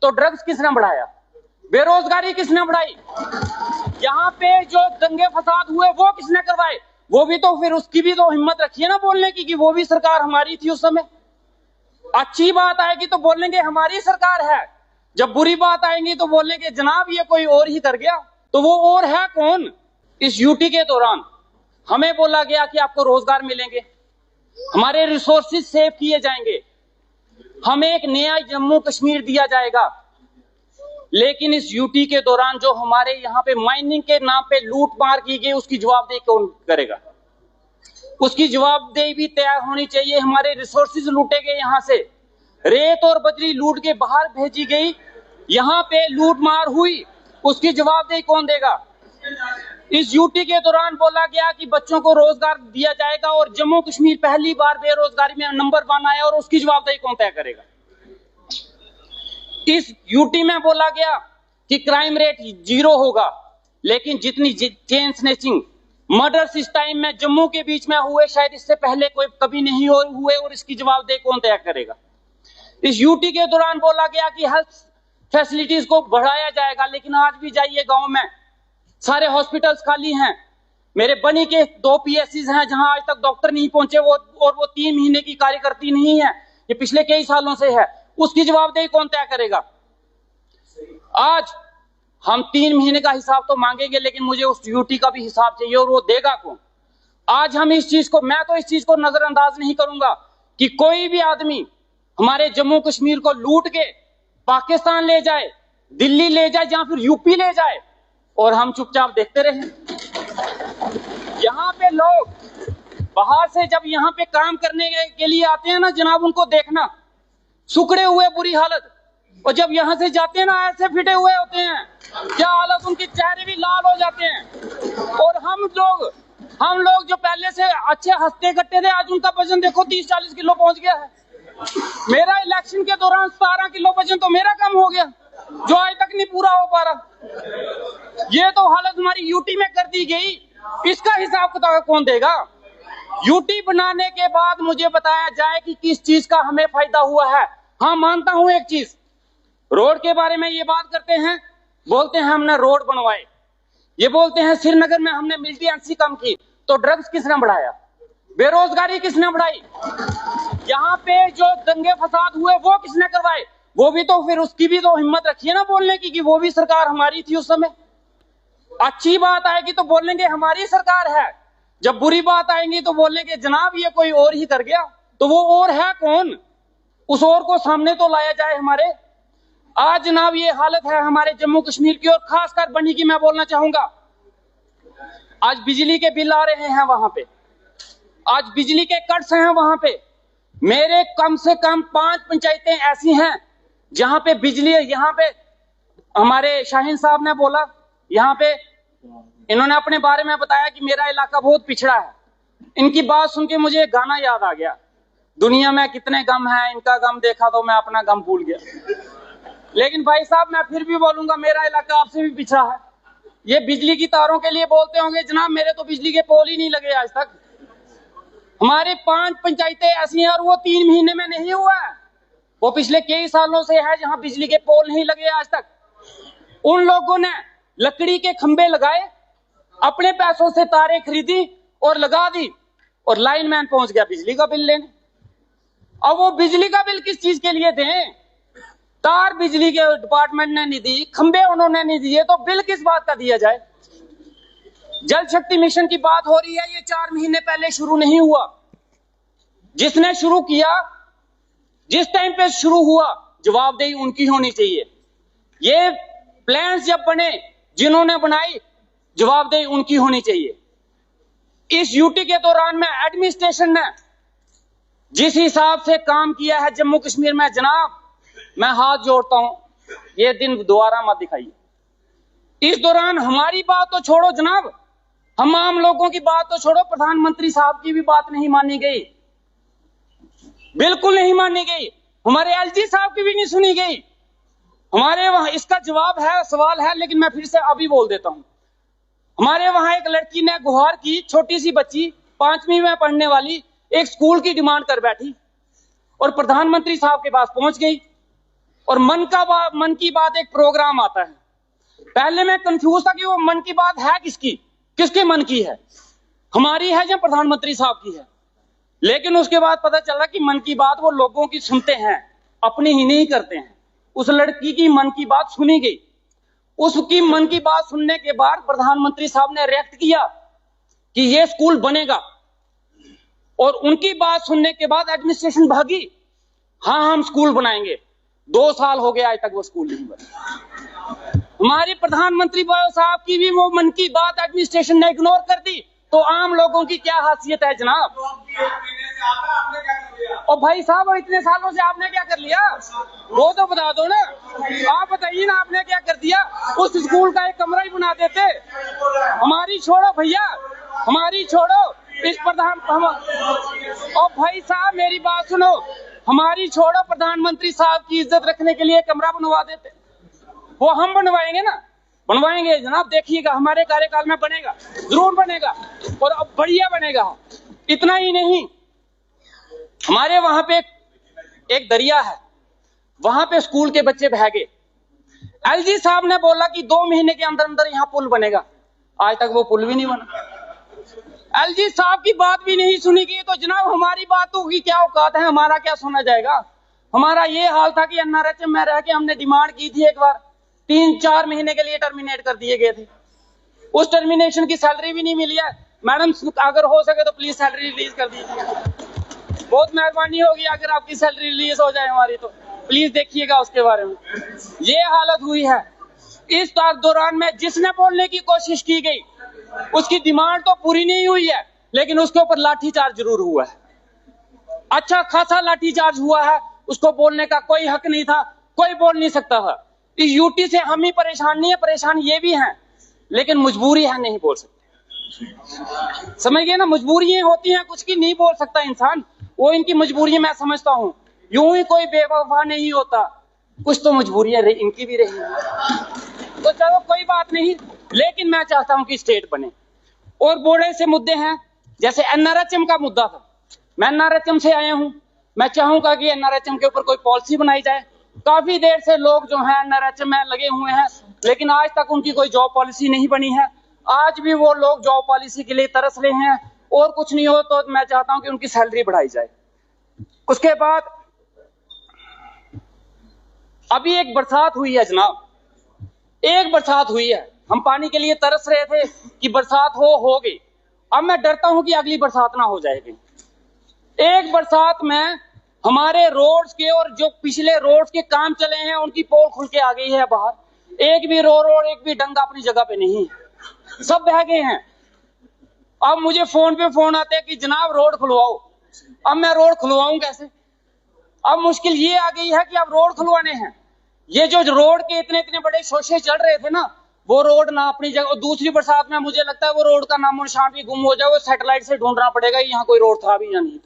तो ड्रग्स किसने बढ़ाया? बेरोजगारी किसने बढ़ाई? यहाँ पे जो दंगे फसाद हुए वो किसने करवाए? वो भी तो फिर उसकी भी तो हिम्मत रखिए ना बोलने की कि वो भी सरकार हमारी थी उस समय। अच्छी बात आएगी तो बोलेंगे हमारी सरकार है, जब बुरी बात आएगी तो बोलेंगे जनाब ये कोई और ही कर गया। तो वो और है कौन? इस यूटी के दौरान हमें बोला गया कि आपको रोजगार मिलेंगे, हमारे रिसोर्सेज सेव किए जाएंगे, हमें एक नया जम्मू कश्मीर दिया जाएगा। लेकिन इस यूटी के दौरान जो हमारे यहाँ पे माइनिंग के नाम पे लूट मार की गई उसकी जवाबदेही कौन करेगा? उसकी जवाबदेही भी तैयार होनी चाहिए। हमारे रिसोर्सेज लूटे गए, यहाँ से रेत और बजरी लूट के बाहर भेजी गई, यहाँ पे लूट मार हुई, उसकी जवाबदेही कौन देगा? इस यूटी के दौरान बोला गया कि बच्चों को रोजगार दिया जाएगा और जम्मू कश्मीर पहली बार बेरोजगारी में नंबर 1 आया, और उसकी जवाबदेही कौन तय करेगा? इस यूटी में बोला गया कि क्राइम रेट 0 होगा, लेकिन जितनी चेन स्नैचिंग मर्डर्स इस टाइम में जम्मू के बीच में हुए शायद इससे पहले कोई कभी नहीं हुए, और इसकी जवाबदेही कौन तय करेगा? इस यूटी के दौरान बोला गया कि हेल्थ फैसिलिटीज को बढ़ाया जाएगा, लेकिन आज भी जाइए गांव में सारे हॉस्पिटल्स खाली हैं। मेरे बनी के 2 पीएससीज हैं जहां आज तक डॉक्टर नहीं पहुंचे, वो 3 महीने की कार्यकर्ती नहीं है, ये पिछले कई सालों से है। उसकी जवाबदेही कौन तय करेगा? आज हम 3 महीने का हिसाब तो मांगेंगे, लेकिन मुझे उस यूटी का भी हिसाब चाहिए, और वो देगा कौन? आज हम इस चीज को, मैं तो इस चीज को नजरअंदाज नहीं करूंगा कि कोई भी आदमी हमारे जम्मू कश्मीर को लूट के पाकिस्तान ले जाए, दिल्ली ले जाए या फिर यूपी ले जाए और हम चुपचाप देखते रहे। यहाँ पे लोग बाहर से जब यहाँ पे काम करने के लिए आते हैं ना जनाब, उनको देखना सुखड़े हुए बुरी हालत, और जब यहाँ से जाते हैं ना ऐसे फिटे हुए होते हैं, क्या हालत, उनके चेहरे भी लाल हो जाते हैं। और हम लोग जो पहले से अच्छे हंसते कट्टे थे, आज उनका वजन देखो 30-40 किलो पहुंच गया है। मेरा इलेक्शन के दौरान 17 किलो वजन तो मेरा कम हो गया, जो आज तक नहीं पूरा हो पा रहा। ये तो हालत हमारी यूटी में कर दी गई, इसका हिसाब किताब कौन देगा? यूटी बनाने के बाद मुझे बताया जाए कि किस चीज का हमें फायदा हुआ है। हाँ, मानता हूं एक चीज, रोड के बारे में ये बात करते हैं, बोलते हैं हमने रोड बनवाए, ये बोलते हैं श्रीनगर में हमने मिलिटेंसी कम की, तो ड्रग्स किसने बढ़ाया? बेरोजगारी किसने बढ़ाई? यहाँ पे जो दंगे फसाद हुए वो किसने करवाए? वो भी तो फिर उसकी भी तो हिम्मत रखिए ना बोलने की कि वो भी सरकार हमारी थी उस समय। अच्छी बात आएगी तो बोलेंगे हमारी सरकार है, जब बुरी बात आएगी तो बोलेंगे जनाब ये कोई और ही कर गया। तो वो और है कौन? उस और को सामने तो लाया जाए हमारे। आज जनाब ये हालत है हमारे जम्मू कश्मीर की, और खासकर बनी की मैं बोलना चाहूंगा। आज बिजली के बिल आ रहे हैं वहां पे, आज बिजली के कट्स हैं वहां पे। मेरे कम से कम 5 पंचायतें ऐसी हैं जहां पे बिजली, यहाँ पे हमारे शाहीन साहब ने बोला, यहाँ पे इन्होंने अपने बारे में बताया कि मेरा इलाका बहुत पिछड़ा है। इनकी बात सुन के मुझे एक गाना याद आ गया, दुनिया में कितने गम हैं, इनका गम देखा तो मैं अपना गम भूल गया। लेकिन भाई साहब मैं फिर भी बोलूंगा, मेरा इलाका आपसे भी पिछड़ा है। ये बिजली की तारों के लिए बोलते होंगे जनाब, मेरे तो बिजली के पोल ही नहीं लगे आज तक। हमारे 5 पंचायतें ऐसी हैं और वो 3 महीने में नहीं हुआ है, वो पिछले कई सालों से है जहां बिजली के पोल नहीं लगे आज तक। उन लोगों ने लकड़ी के खंबे लगाए, अपने पैसों से तारें खरीदी और लगा दी, और लाइनमैन पहुंच गया बिजली का बिल लेने। अब वो बिजली का बिल किस चीज के लिए दें? तार बिजली के डिपार्टमेंट ने नहीं दी, खंबे उन्होंने नहीं दिए, तो बिल किस बात का दिया जाए? जल शक्ति मिशन की बात हो रही है, ये 4 महीने पहले शुरू नहीं हुआ। जिसने शुरू किया, जिस टाइम पे शुरू हुआ, जवाबदेही उनकी होनी चाहिए। ये प्लान्स जब बने, जिन्होंने बनाई, जवाबदेही उनकी होनी चाहिए। इस यूटी के दौरान में एडमिनिस्ट्रेशन ने जिस हिसाब से काम किया है जम्मू कश्मीर में, जनाब मैं हाथ जोड़ता हूं, ये दिन दोबारा मत दिखाइए। इस दौरान हमारी बात तो छोड़ो जनाब, हम आम लोगों की बात तो छोड़ो, प्रधानमंत्री साहब की भी बात नहीं मानी गई, बिल्कुल नहीं मानी गई। हमारे एलजी साहब की भी नहीं सुनी गई। हमारे वहां इसका जवाब है, सवाल है, लेकिन मैं फिर से अभी बोल देता हूं। हमारे वहां एक लड़की ने गुहार की, छोटी सी बच्ची 5वीं में पढ़ने वाली, एक स्कूल की डिमांड कर बैठी और प्रधानमंत्री साहब के पास पहुंच गई। और मन की बात एक प्रोग्राम आता है। पहले मैं कंफ्यूज था कि वो मन की बात है किसके मन की है, हमारी है या प्रधानमंत्री साहब की है। लेकिन उसके बाद पता चला कि मन की बात वो लोगों की सुनते हैं, अपनी ही नहीं करते हैं। उस लड़की की मन की बात सुनी गई। उसकी मन की बात सुनने के बाद प्रधानमंत्री साहब ने रिएक्ट किया कि ये स्कूल बनेगा, और उनकी बात सुनने के बाद एडमिनिस्ट्रेशन भागी, हाँ हम स्कूल बनाएंगे। 2 साल हो गए आज तक वो स्कूल नहीं बना। हमारे प्रधानमंत्री साहब की भी वो मन की बात एडमिनिस्ट्रेशन ने इग्नोर कर दी, तो आम लोगों की क्या हैसियत है जनाब। और भाई साहब इतने सालों से आपने क्या कर लिया, वो तो बता दो ना। आप बताइए ना आपने क्या कर दिया। उस स्कूल का एक कमरा ही बना देते। हमारी छोड़ो भैया, हमारी छोड़ो, इस प्रधान और भाई साहब मेरी बात सुनो, हमारी छोड़ो, प्रधानमंत्री साहब की इज्जत रखने के लिए कमरा बनवा देते। वो हम बनवाएंगे ना, बनवाएंगे जनाब, देखिएगा हमारे कार्यकाल में बनेगा, जरूर बनेगा, और अब बढ़िया बनेगा। इतना ही नहीं, हमारे वहां पे एक दरिया है, वहां पे स्कूल के बच्चे बह गए। एलजी साहब ने बोला कि 2 महीने के अंदर अंदर यहाँ पुल बनेगा। आज तक वो पुल भी नहीं बना। एलजी साहब की बात भी नहीं सुनी गई। तो जनाब हमारी बातों की क्या औकात है, हमारा क्या सुना जाएगा। हमारा ये हाल था कि एनआरएचएम में रह के हमने डिमांड की थी एक बार, 3-4 महीने के लिए टर्मिनेट कर दिए गए थे। उस टर्मिनेशन की सैलरी भी नहीं मिली है। मैडम अगर हो सके तो प्लीज सैलरी रिलीज कर दीजिए, बहुत मेहरबानी होगी। अगर आपकी सैलरी रिलीज हो जाए हमारी तो प्लीज देखिएगा उसके बारे में। ये हालत हुई है। इस दौरान में जिसने बोलने की कोशिश की गई उसकी डिमांड तो पूरी नहीं हुई है, लेकिन उसके ऊपर लाठीचार्ज जरूर हुआ है। अच्छा खासा लाठीचार्ज हुआ है। उसको बोलने का कोई हक नहीं था, कोई बोल नहीं सकता था। इस यूटी से हम ही परेशान नहीं है, परेशान ये भी हैं, लेकिन मजबूरी है, नहीं बोल सकते। समझ गए ना, मजबूरियां होती हैं कुछ की, नहीं बोल सकता इंसान। वो इनकी मजबूरी मैं समझता हूँ। यूं ही कोई बेवफा नहीं होता, कुछ तो मजबूरियां इनकी भी रही। तो चलो कोई बात नहीं, लेकिन मैं चाहता हूं कि स्टेट बने। और बड़े से मुद्दे हैं, जैसे एनआरएचएम का मुद्दा था। मैं एनआरएचएम से आया हूं, मैं चाहूंगा कि एनआरएचएम के ऊपर कोई पॉलिसी बनाई जाए। काफी देर से लोग जो है एनआरएचएम में लगे हुए हैं, लेकिन आज तक उनकी कोई जॉब पॉलिसी नहीं बनी है। आज भी वो लोग जॉब पॉलिसी के लिए तरस रहे हैं, और कुछ नहीं हो तो मैं चाहता हूं कि उनकी सैलरी बढ़ाई जाए। उसके बाद अभी एक बरसात हुई है जनाब, एक बरसात हुई है, हम पानी के लिए तरस रहे थे कि बरसात हो गई। अब मैं डरता हूं कि अगली बरसात ना हो जाएगी। एक बरसात में हमारे रोड्स के और जो पिछले रोड्स के काम चले हैं उनकी पोल खुल के आ गई है बाहर। एक भी रोड एक भी डंगा अपनी जगह पे नहीं है, सब बह गए हैं। अब मुझे फोन पे फोन आते हैं कि जनाब रोड खुलवाओ। अब मैं रोड खुलवाऊं कैसे? अब मुश्किल ये आ गई है कि अब रोड खुलवाने हैं। ये जो रोड के इतने इतने बड़े शोशे चढ़ रहे थे ना, वो रोड ना अपनी जगह। और दूसरी बरसात में मुझे लगता है वो रोड का नामो निशान भी गुम हो जाए, वो सैटेलाइट से ढूंढना पड़ेगा यहाँ कोई रोड था भी या नहीं।